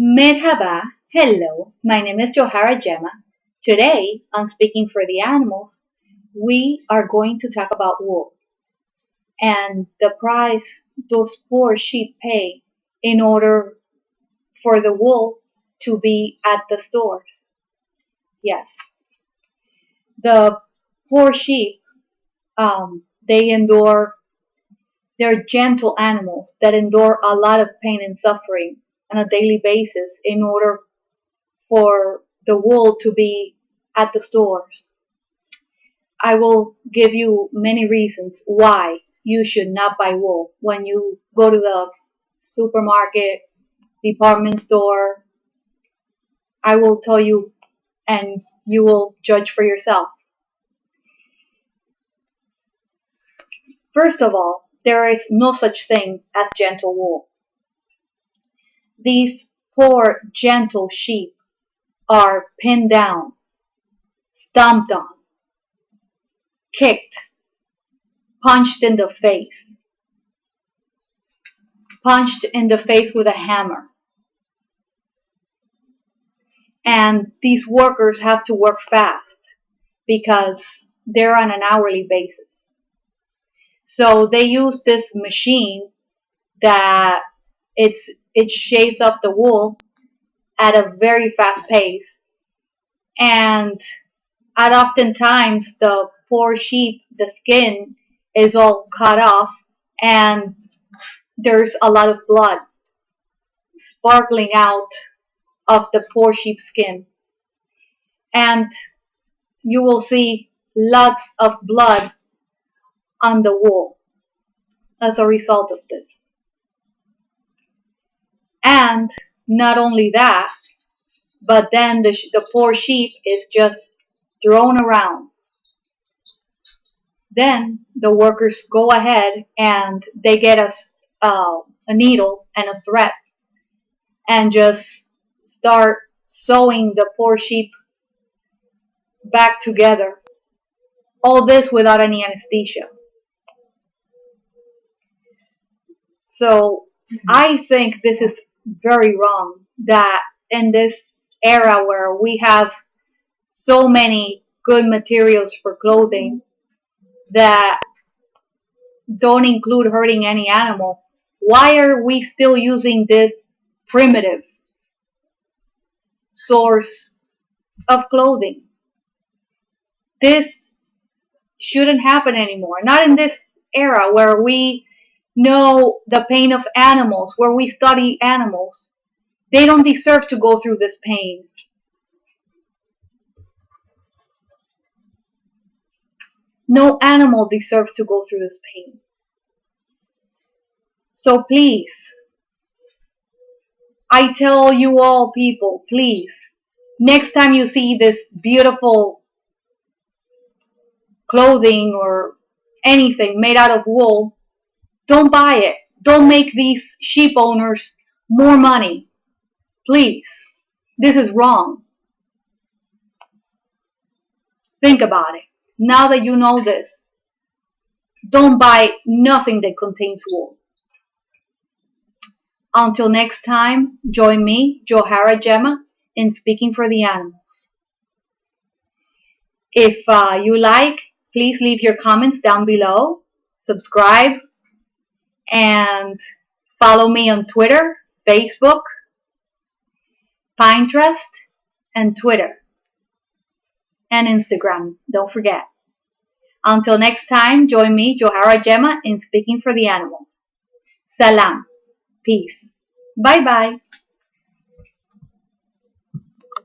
Merhaba, hello, my name is Johara-gemma. Today, on Speaking for the Animals, we are going to talk about wool and the price those poor sheep pay in order for the wool to be at the stores. Yes, the poor sheep, they endure, they're gentle animals that endure a lot of pain and suffering on a daily basis in order for the wool to be at the stores. I will give you many reasons why you should not buy wool when you go to the supermarket, department store. I will tell you and you will judge for yourself. First of all, there is no such thing as gentle wool. These poor gentle sheep are pinned down, stomped on, kicked, punched in the face with a hammer. And these workers have to work fast because they're on an hourly basis. So they use this machine that it shaves up the wool at a very fast pace. And at oftentimes the poor sheep, the skin is all cut off and there's a lot of blood sparkling out of the poor sheep's skin. And you will see lots of blood on the wool as a result of this. And not only that, but then the poor sheep is just thrown around. Then the workers go ahead and they get a needle and a thread and just start sewing the poor sheep back together. All this without any anesthesia. So I think this is very wrong that in this era where we have so many good materials for clothing that don't include hurting any animal, why are we still using this primitive source of clothing? This shouldn't happen anymore. Not in this era where we know the pain of animals, where we study animals. They don't deserve to go through this pain. No animal deserves to go through this pain. So please, I tell you all people, please, next time you see this beautiful clothing or anything made out of wool, don't buy it. Don't make these sheep owners more money. Please. This is wrong. Think about it. Now that you know this, don't buy nothing that contains wool. Until next time, join me, Johara-gemma, in Speaking for the Animals. If you like, please leave your comments down below, subscribe, and follow me on Twitter, Facebook, Pinterest, and Twitter, and Instagram. Don't forget. Until next time, join me, Johara-gemma, in Speaking for the Animals. Salam. Peace. Bye-bye.